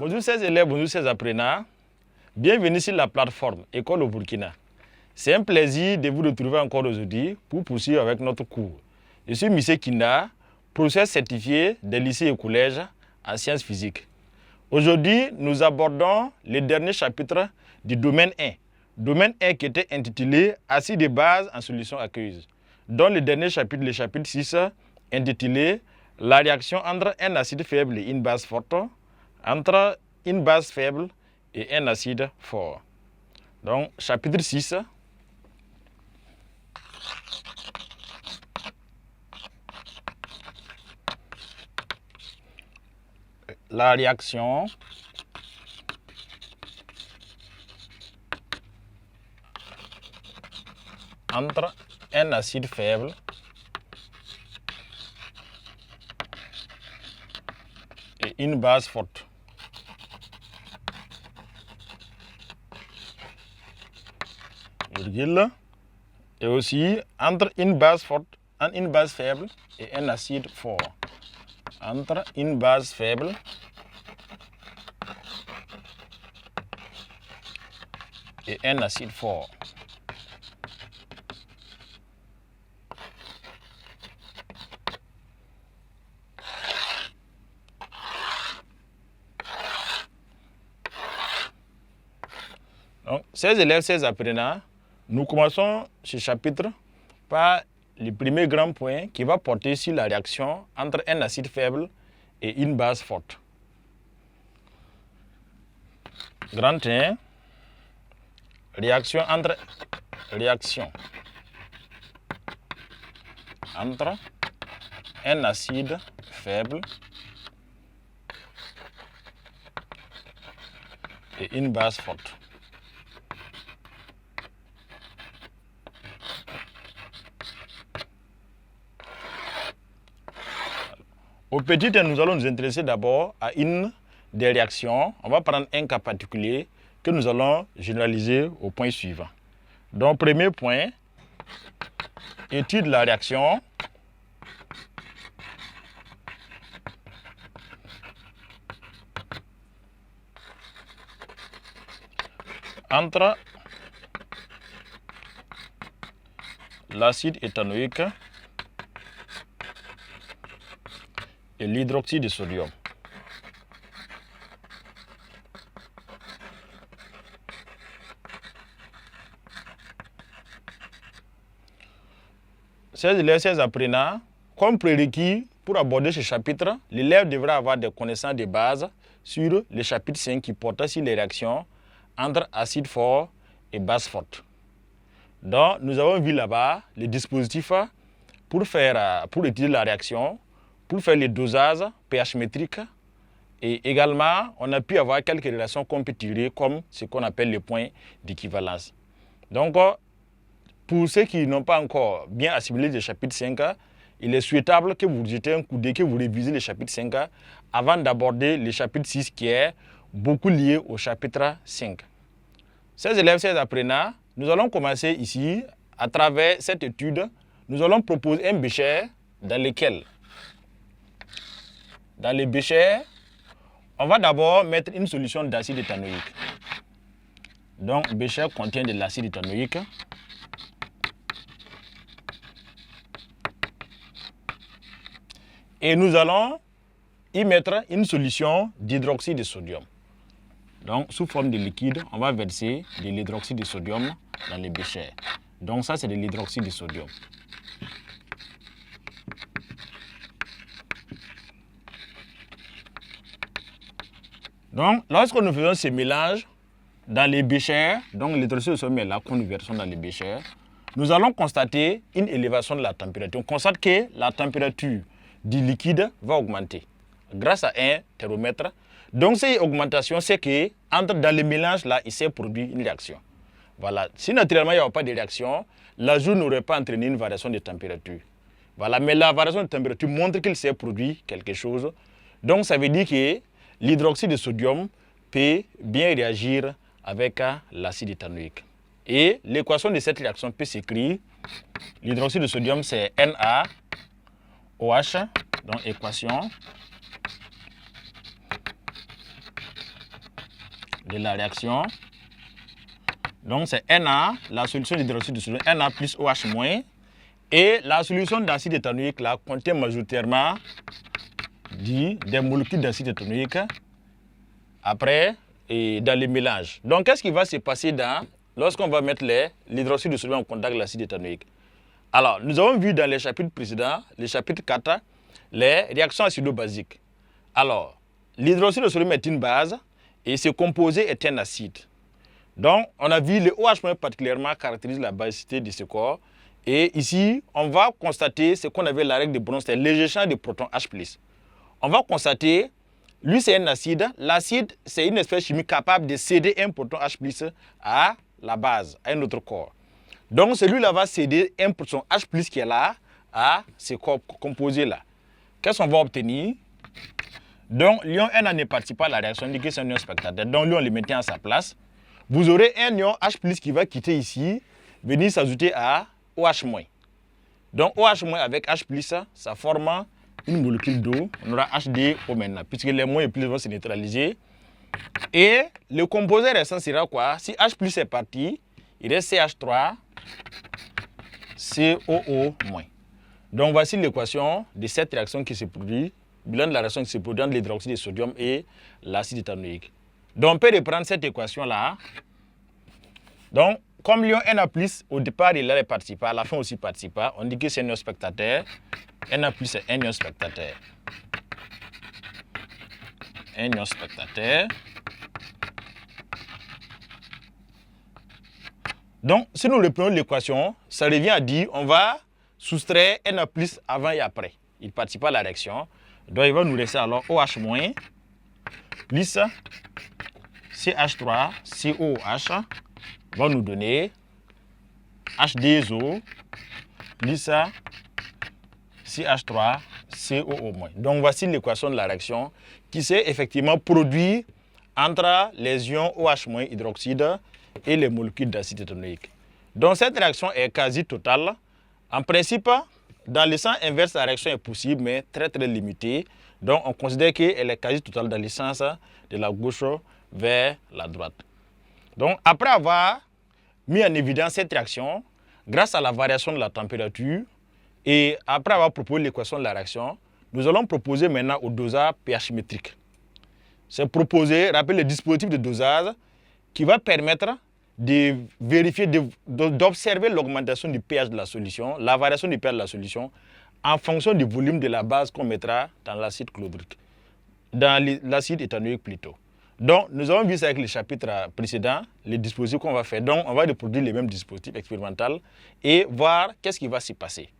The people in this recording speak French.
Bonjour chers élèves, bonjour chers apprenants. Bienvenue sur la plateforme École au Burkina. C'est un plaisir de vous retrouver encore aujourd'hui pour poursuivre avec notre cours. Je suis M. Kinda, professeur certifié des lycées et collèges en sciences physiques. Aujourd'hui, nous abordons le dernier chapitre du domaine 1. Domaine 1 qui était intitulé « Acides de base en solution aqueuse », dont le dernier chapitre, le chapitre 6, intitulé « La réaction entre un acide faible et une base forte », entre une base faible et un acide fort. Donc, chapitre 6. La réaction entre un acide faible et une base forte. Et aussi entre une base forte, une base faible et un acide fort. Entre une base faible et un acide fort. Donc, chers élèves, chers apprenants, nous commençons ce chapitre par le premier grand point qui va porter sur la réaction entre un acide faible et une base forte. Grand 1, réaction entre un acide faible et une base forte. Au petit 1, nous allons nous intéresser d'abord à une des réactions. On va prendre un cas particulier que nous allons généraliser au point suivant. Donc, premier point, étude la réaction entre l'acide éthanoïque et l'hydroxyde de sodium. Chers élèves, chers apprenants, comme prérequis pour aborder ce chapitre, l'élève devra avoir des connaissances de base sur le chapitre 5 qui porte sur les réactions entre acides forts et bases fortes. Donc, nous avons vu là-bas les dispositifs pour étudier la réaction, pour faire les dosages pH métriques, et également, on a pu avoir quelques relations qu'on peut tirer comme ce qu'on appelle les points d'équivalence. Donc, pour ceux qui n'ont pas encore bien assimilé le chapitre 5, il est souhaitable que vous jetez un coup d'œil, que vous révisez le chapitre 5 avant d'aborder le chapitre 6 qui est beaucoup lié au chapitre 5. Chers élèves, chers apprenants, nous allons commencer ici, à travers cette étude, nous allons proposer un bécher dans lequel, dans le bécher, on va d'abord mettre une solution d'acide éthanoïque. Donc, le bécher contient de l'acide éthanoïque. Et nous allons y mettre une solution d'hydroxyde de sodium. Donc, sous forme de liquide, on va verser de l'hydroxyde de sodium dans le bécher. Donc, ça, c'est de l'hydroxyde de sodium. Donc, lorsque nous faisons ces mélanges dans les béchers, donc l'hydroxyde de sodium est là, qu'on nous versons dans les béchers, nous allons constater une élévation de la température. On constate que la température du liquide va augmenter grâce à un thermomètre. Donc, cette augmentation, c'est que dans le mélange, là, il s'est produit une réaction. Voilà. Si naturellement, il n'y a pas de réaction, l'ajout n'aurait pas entraîné une variation de température. Voilà. Mais la variation de température montre qu'il s'est produit quelque chose. Donc, ça veut dire que l'hydroxyde de sodium peut bien réagir avec l'acide éthanoïque. Et l'équation de cette réaction peut s'écrire. L'hydroxyde de sodium, c'est NaOH, donc équation de la réaction. Donc c'est Na, la solution d'hydroxyde de sodium, Na plus OH-. Et la solution d'acide éthanoïque là contient majoritairement des molécules d'acide éthanoïque après et dans les mélanges. Donc qu'est-ce qui va se passer lorsqu'on va mettre l'hydroxyde de sodium en contact avec l'acide éthanoïque? Alors, nous avons vu dans les chapitres précédents, les chapitres 4, les réactions acido-basiques. Alors, l'hydroxyde de sodium est une base et ce composé est un acide. Donc, on a vu le OH- particulièrement caractérise la basicité de ce corps. Et ici, on va constater ce qu'on avait la règle de Brown, c'est l'échange de protons H+. On va constater, lui c'est un acide. L'acide, c'est une espèce chimique capable de céder un proton H+ à la base, à un autre corps. Donc, celui-là va céder un proton H+ qui est là à ce corps composé-là. Qu'est-ce qu'on va obtenir? Donc, l'ion Na ne participe pas à la réaction, indiqué c'est un ion spectateur. Donc, lui, on le mettait à sa place. Vous aurez un ion H+ qui va quitter ici, venir s'ajouter à OH-. Donc, OH- avec H+, ça forme une molécule d'eau. On aura HDO maintenant, puisque les moins et plus vont se neutraliser. Et le composé restant sera quoi? Si H+ est parti, il reste CH3, COO-. Donc, voici l'équation de cette réaction qui se produit, bilan de la réaction qui se produit entre l'hydroxyde de sodium et l'acide éthanoïque. Donc, on peut reprendre cette équation-là. Donc, comme l'ion Na+, au départ, il allait participer, à la fin aussi participa, on dit que c'est un ion spectateur. Na+ est un ion spectateur. Un ion spectateur. Donc, si nous reprenons l'équation, ça revient à dire on va soustraire Na+ avant et après. Il participe à la réaction. Donc, il va nous laisser alors OH- plus CH3, COOH va nous donner H2O plus CH3, COO-. Donc, voici l'équation de la réaction qui s'est effectivement produite entre les ions OH- hydroxyde et les molécules d'acide éthanoïque. Donc, cette réaction est quasi totale. En principe, dans le sens inverse, la réaction est possible, mais très très limitée. Donc, on considère qu'elle est quasi totale dans le sens de la gauche vers la droite. Donc, après avoir mis en évidence cette réaction, grâce à la variation de la température, et après avoir proposé l'équation de la réaction, nous allons proposer maintenant au dosage pH métrique. C'est proposer, rappelez le dispositif de dosage qui va permettre de vérifier, d'observer l'augmentation du pH de la solution, la variation du pH de la solution, en fonction du volume de la base qu'on mettra dans l'acide chlorhydrique, dans l'acide éthanoïque plutôt. Donc, nous avons vu ça avec les chapitres précédents, les dispositifs qu'on va faire. Donc, on va reproduire les mêmes dispositifs expérimentaux et voir qu'est-ce qui va s'y passer.